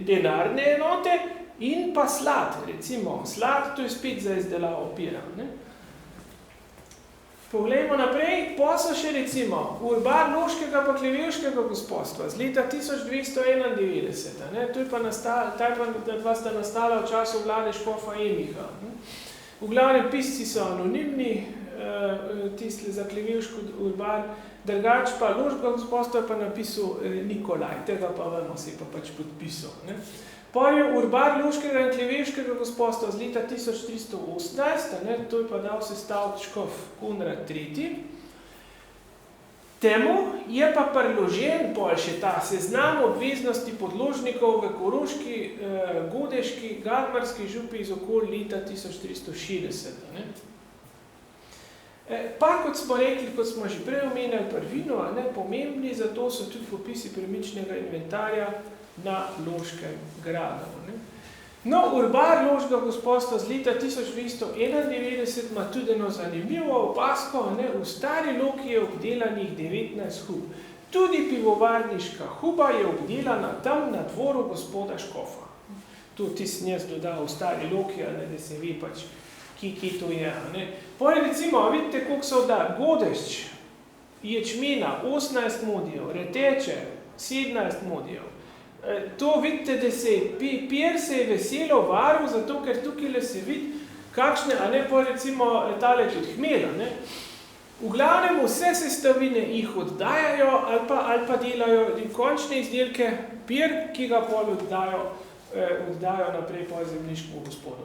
denarne enote in pa slad, recimo. Slad, to je spet za izdelavo pira. Poglejmo naprej, pa so še recimo urbar Loškega pa Klevevškega gospodstva z leta 1291, to je pa dva sta nastala v času vlade škofa Emiha. V glavnem pisci so anonimni, tisti za Klevevško urbar, drugač pa Loškega gospodstva pa napisal Nikolaj, tega pa vemo, se je pa pač podpisal. Pa je urbar Loškega in Klevevškega gospodstva z leta 1318, to je pa dal sestaviti škof Konrad III. Temu je pa priložen pol še ta seznam obveznosti podložnikov v Koroški, Godeški, Garmarski župi iz okoli leta 1360. Pa, kot smo rekli, kot smo že prej omenjali prvino, pomembni, zato so tudi popisi premičnega inventarja na Loškem gradu. No, urbar Loškega gospodstva z leta 1291 ima tudi eno zanimivo opasko, v stari Loki je obdelanih 19 hub. Tudi pivovarniška huba je obdelana tam na dvoru gospoda škofa. To sem jaz dodal v stari Loki, da se ve pač, ki to je. Potem recimo, vidite, koliko so da Godešč, ječmina 18 modijev, Reteče 17 modijev. To vidite, da pir se je veselo varil, zato ker tukaj le se vidi, kakšne, pa recimo tale tudi hmelja. V glavnem vse sestavine jih oddajajo ali pa delajo končne izdelke, pir, ki ga pol oddajo naprej po zemljiškemu gospodu.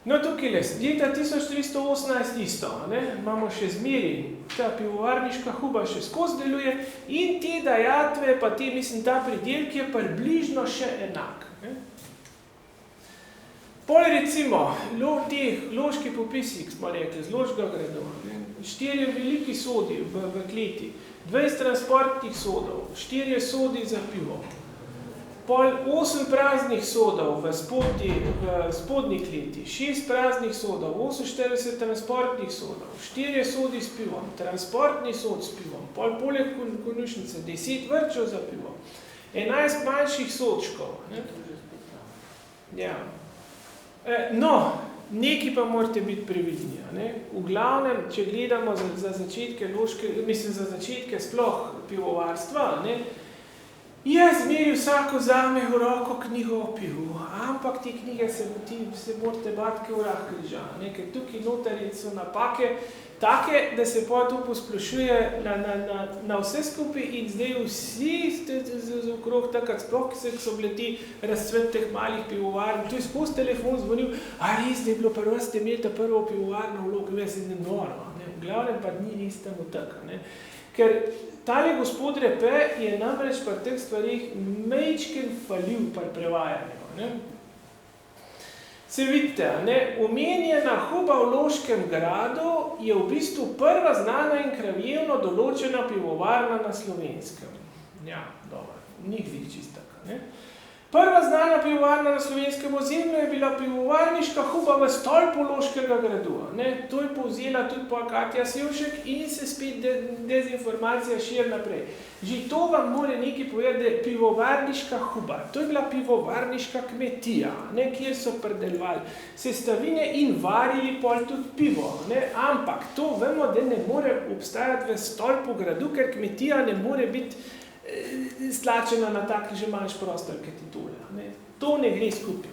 No, tukaj le, leta 1318 isto, imamo še zmeri, ta pivovarniška huba še skozi deluje in te dajatve, pa ta pridelk je približno še enak. Pol recimo, teh loški popisi, ki smo rekli, z Loškega gradu, 4 veliki sodi v kleti, 20 transportnih sodov, 4 sodi za pivo. Pol 8 praznih sodov v spodnji kleti, 6 praznih sodov, 48 transportnih sodov, 4 sodi s pivom, transportni sod s pivom, pol poleg konjušnice, 10 vrčev za pivo, 11 manjših sodčkov. Ja. No, neki pa morate biti previdni. V glavnem, če gledamo za začetke sploh pivovarstva, jaz zmeri vsako zame v roko knjigo o pivu, ampak te knjige se morate bati v rah križa, ker tukaj notarji so napake take, da se pa to posplošuje na vse skupaj in zdaj vsi okrog takrat sploh, ki so bile ti razcvet teh malih pivovarn, tu je skozi telefon zvonil, a res, da je bilo prvo, ste imeli ta prvo pivovarno v Loki, jaz je nenorno, v glavnem pa ni res temu tako, ker tale gospod Repe je namreč pri teh stvarih mejčken falil pri prevajanju. Se vidite, omenjena huba v Loškem gradu je v bistvu prva znana in krajevno določena pivovarna na Slovenskem. Ja, dobro, njih vidi čisto tako. Prva znana pivovarna na slovenskem ozemlju je bila pivovarniška huba v stolpu Loškega gradu. To je povzela tudi Katja Sevšek in se spet dezinformacija širi naprej. Že to vam mora nekaj povedati, da je pivovarniška huba. To je bila pivovarniška kmetija, kjer so predelovali sestavine in varili pol tudi pivo. Ampak to vemo, da ne more obstajati v stolpu gradu, ker kmetija ne more biti stlačena na tak, že imaš prostor, ki ti tole. To ne gre skupaj.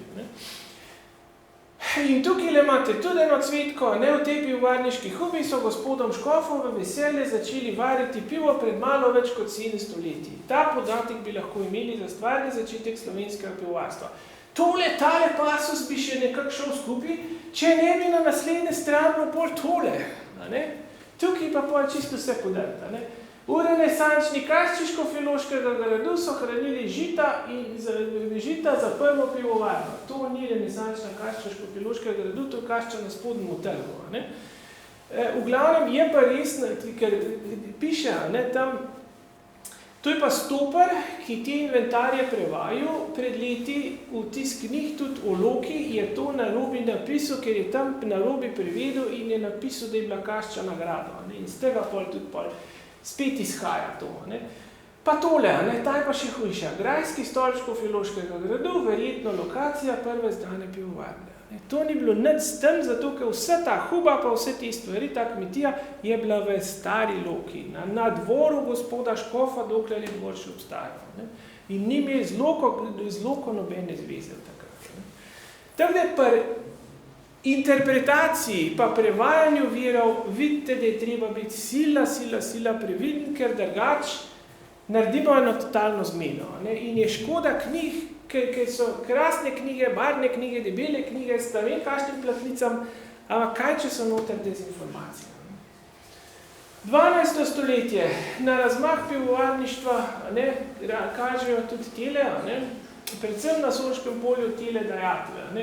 In tukaj imate tudi eno cvetko, v tej pivovarniški hubi so gospodom Škofom v veselje začeli variti pivo pred malo več kot 700 leti. Ta podatek bi lahko imeli za stvarni začetek slovenskega pivovarstva. Tale pasus bi še nekako šel skupaj, če ne bi na naslednje strani pol tole. Tukaj pa pol čisto vse podrta. V renesančni kašči Škofjeloškega gradu so hranili žita za prvo pivovarno. To ni renesančna kašča Škofjeloškega gradu, to je kašča na spodnjem trgu. V glavnem je pa res, ker piše tam, to je pa Stopar, ki te inventarje prevajal pred leti v tisk knjig, tudi o Loki je to na robi napisal, ker je tam na robi prevedel in je napisal, da je bila kašča nagrado. In z tega pol tudi pol spet izhaja to. Pa tole, ta je pa še hujša. Grajski stolp Škofjeloškega gradu, verjetno lokacija prve zdane pivovarne. To ni bilo nič s tem, zato ker vsa ta huba, pa vse te stvari, ta kmetija je bila v stari Loki, na dvoru gospoda Škofa, dokler je dvor še obstajal. In ni imel z Loko nobene zveze takrat. Tako da pri interpretaciji pa prevajanju virov vidite, da je treba biti sila previden, ker drugač naredimo eno totalno zmeno. In je škoda knjig, ker so krasne knjige, barvne knjige, debele knjige, s ne vem kakšnim platnicam, ampak kaj, če so noter dezinformacije. 12. stoletje, na razmah pivovarništva kažejo tudi tele, predvsem na Soškem polju tele dajatve.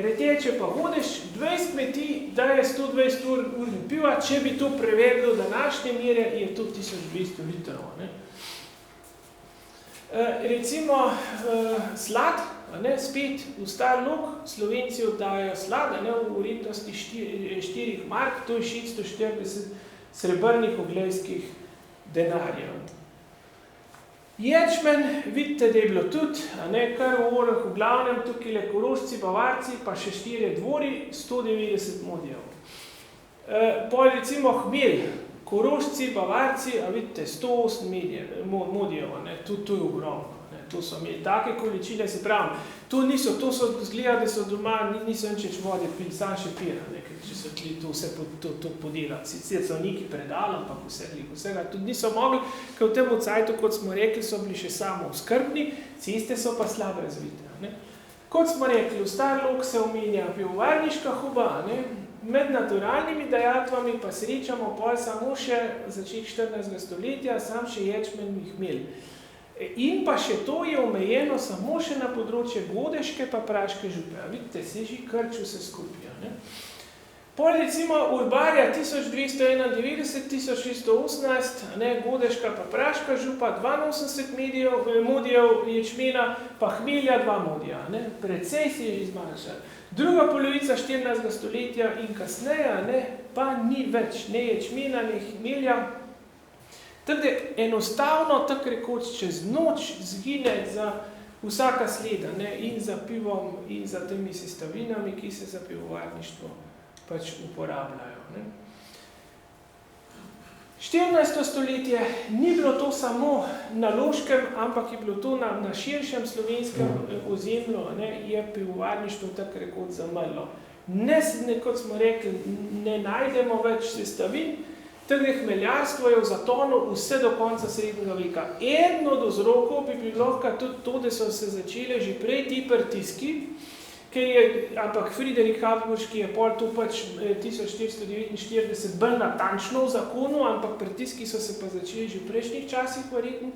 Reteče pa hodeš 20 kmetij, da je 120 ur piva, če bi to prevedlo današnje mere, je to 1200 litrov. Recimo slad, spet v Star Lok, Slovenci oddajajo slad, v vrednosti 4 mark, to je 640 srebrnih oglejskih denarjev. Ječmen, vidite, da je bilo tudi, kar v orah, v glavnem, tukaj le Korošci, Bavarci, pa še 4 dvori, 190 modijev. Pol recimo Hmelj, Korošci, Bavarci, a vidite, 108 modijev, tudi to je ogromno. To so imeli take količine, se pravim, to so zgleda, da so doma, niso nič vode pili, sam še pira, če so tli to vse podelali. Sicer so neki predali, ampak vsega tudi niso mogli, ker v tem cajtu, kot smo rekli, so bili še samo skrbni, ceste so pa slabo razvite. Kot smo rekli, v Star Lok se omenja pivovarniška huba, med naturalnimi dajatvami pa srečamo pol samo še začetek 14. stoletja, sam še ječmen Hmelj. In pa še to je omejeno samo še na področje Godeške pa Praške župe. Vidite, se že krči vse skupaj. Pol recimo Urbarja 1291-1618, Godeška pa Praška župa, 82 modijev ječmena, pa Hmelja 2 modija. Precej se je izmanjšal. Druga polovica 14. stoletja in kasneje pa ni več ne ječmena, ne Hmelja. Tako da enostavno, tako rekoč, čez noč zgine za vsaka sleda, in za pivom, in za temi sestavinami, ki se za pivovarništvo pač uporabljajo. 14. stoletje ni bilo to samo na Loškem, ampak je bilo to na širšem slovenskem ozemlju, je pivovarništvo tako rekoč zamrlo. Kot smo rekli, ne najdemo več sestavin, tako da hmeljarstvo je v zatonu vse do konca srednjega veka. Eden od vzrokov bi bilo tudi to, da so se začele že prej ti pritiski, ampak Friderik Habsburški je pol to pač 1449 bolj natančno v zakonu, ampak pritiski so se pa začeli že v prejšnjih časih verjetno,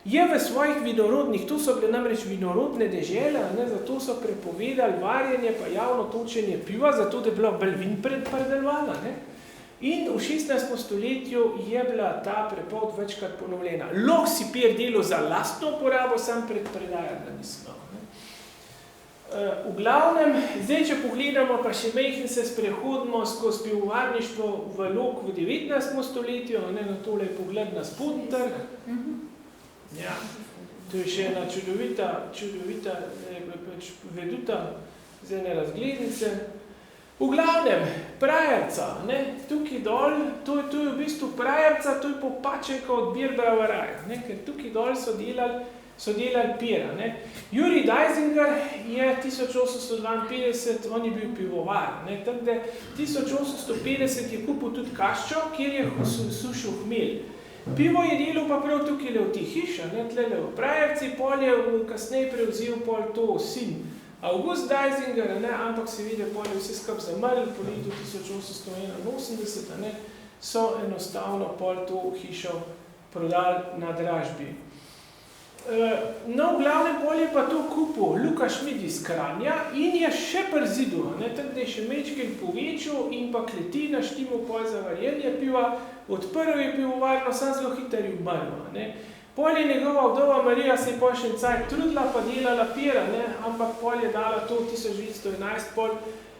je v svojih vinorodnih, tu so bile namreč vinorodne dežele, zato so prepovedali varjenje pa javno točenje piva, zato da je bila bolj vin predelovana. In v 16. stoletju je bila ta prepoved večkrat ponovljena. Lahko si pir delal za lastno uporabo, sam pred predajo ga nismo. V glavnem, zdaj, če pogledamo, pa še mejhin se sprehodimo skozi pivovarništvo v Lok v 19. stoletju, na tole pogled na spodnji trg. Ja, to je še ena čudovita veduta z ene razglednice. V glavnem, Prajerca, tukaj dol, to je v bistvu Prajerca, to je popačenka od Birbravaraja, ker tukaj dol so delali pira. Jurij Dajzinger je 1852, on je bil pivovar, tako da 1850 je kupil tudi kaščo, kjer je sušil hmelj. Pivo je delal pa prav tukaj v tih hiša, tlele v Prajerci, pol je kasneje prevzel pol to sin August Dajzinger, ampak seveda pol je vse skup zamrl, po letu 1881, so enostavno pol to hišo prodali na dražbi. No, v glavnem pol je pa to kupil Luka Šmid iz Kranja in je še przidu, tako da je še mečken povečal in pa kleti naštimo pol za varjenje piva, odprl je pivovarno, sam zelo hitro je umrl. Pol je njegova vdova Marija se je pol še encaj trudila pa delala pira, ampak pol je dala to 1911 pol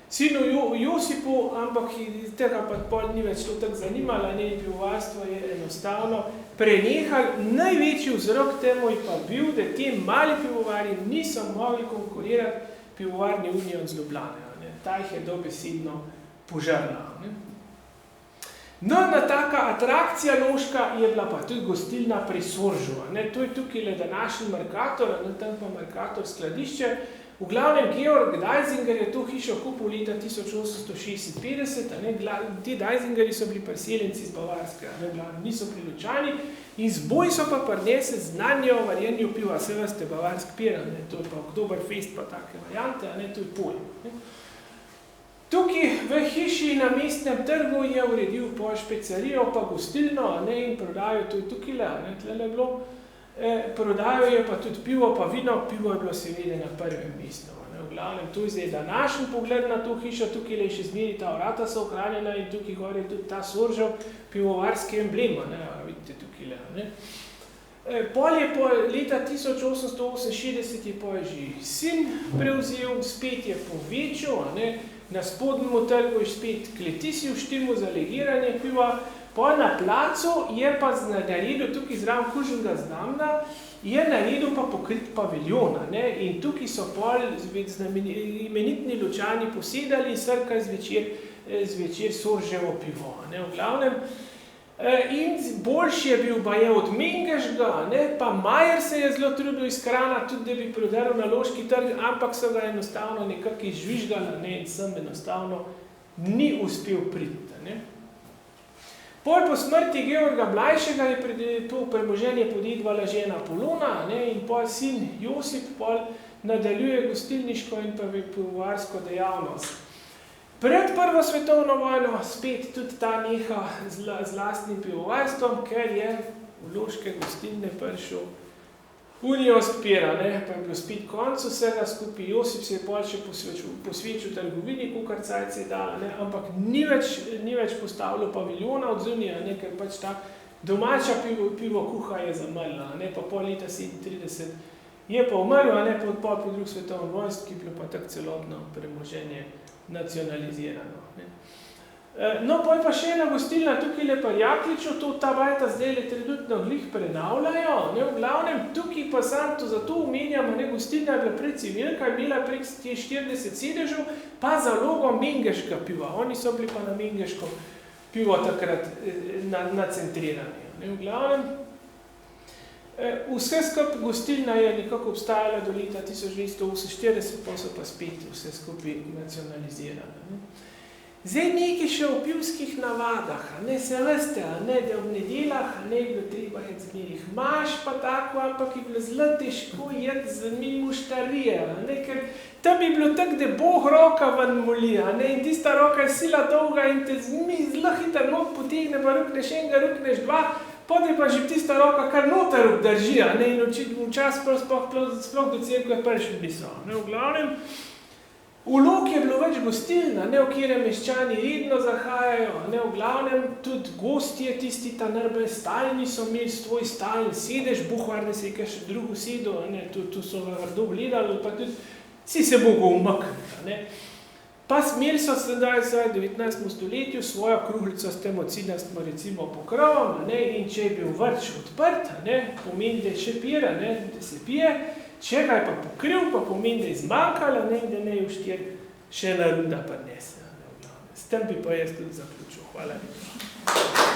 sinu Josipu, ampak tega pa pol ni več to tako zanimala, pivovarstvo je enostavno prenehal. Največji vzrok temu je pa bil, da te mali pivovari niso mogli konkurirati pivovarni Union z Ljubljane. Ta jih je dobesedno požrla. No, ena taka atrakcija loška je bila pa tudi gostilna pri Soržu. To je tukaj le današnji Mercator, tam pa Mercator skladišče. V glavnem Georg Dajzinger je to hišo kupil leta 1856. Ti Dajzingeri so bili priseljenci iz Bavarske, niso prilučani in zboj so pa prinesli znanje o varjenju piva, vse veste, bavarsk pir, to je pa Oktoberfest pa take variante, to je pojem. Tukaj v hiši na Mestnem trgu je uredil pol špecerijo pa gostilno in prodajo, to je tukaj tlele bilo, prodajo je pa tudi pivo pa vino, pivo je bilo seveda na prvem mestu. V glavnem, to je zdaj današnji pogled na to hišo, tukaj je še zmeri ta vrata so ohranjena in tukaj gor je tudi ta Soržev pivovarski emblem, vidite tukaj. Pol je po leta 1868 je pol že sin prevzel, spet je povečal, na spodnjemu trgu je spet kleti si uštimo za legiranje piva, pol na placu je pa naredil tukaj zraven Kužnega znamna, je naredil pa pokrit paviljona, in tukaj so pol imenitni Lučani posedali in srkali zvečer Sorževo pivo. V glavnem, in boljši je bil baje od Mengešga, pa Majer se je zelo trudil iz Krana, tudi da bi prodaral na Loški trg, ampak so ga enostavno nekako izžvižgali, in sem enostavno ni uspel priti. Pol po smrti Georga Mlajšega je to premoženje podedvala žena Polona, in pol sin Josip pol nadaljuje gostilniško in pa pivovarsko dejavnost. Pred Prvo svetovno vojno spet tudi ta neha z lastnim pivovarstvom, ker je v Loške gostilne prišel Unionsk pira, pa je bilo spet konc vsega skupaj. Josip se je pol še posvečil trgovini, kukar cajt se je dala, ampak ni več postavljal paviljona od zunija, ker pač ta domača pivo kuha je zamrla, pa pol leta 37 je pa umrl, pol po drugi svetovni vojni, ki je bilo pa tako celotno premoženje nacionalizirano. No, pol pa še ena gostilna tukaj le pa Jakliču, ta bajta zdaj le trenutno glih prenavljajo, v glavnem tukaj pa sam to zato omenjamo, gostilna je bila pred civilka, imela prek 40 sedežev, pa zalogo mengeška piva, oni so bili pa na mengeško pivo takrat nacentrirani. V glavnem, vse skupaj gostilna je nekako obstajala do leta 1948, pa so pa spet vse skupaj nacionalizirane. Zdaj nekaj še o pivskih navadah, se veste, da ob nedeljah je bilo treba jeti zmerih maš pa tako, ampak je bilo zelo težko jeti z muštarije, ker tam je bilo tako, da Bog roka ven moli, in tista roka je sila dolga in te zelo hitro not potegne, pa rukneš enega, rukneš dva, potem pa že tista roka kar noter obdrži, in včasih sploh do cerkve prišli niso. V glavnem, V Loki je bilo več gostilna, ne, v kjer meščani redno zahajajo, ne, v glavnem tudi gostje tisti ta najbolj stalni so imeli svoj stalni sedež, buhvar, da se je kaj še drugo sedel, ne, tu so ga grdo gledali, pa tudi si se mogel umakniti, ne. Pa smeli so sedaj v 19. stoletju svojo kruhlico s tem ocinastim recimo pokrovom, ne, in če je bil vrč odprt, ne, pomeni, da je še pira, ne, da se pije, če ga je pa pokril, pa pomeni, da je zmanjkalo, ne, da ne je v štir še ena runda pa nese. S tem bi pa jaz tudi zaključil. Hvala lepa.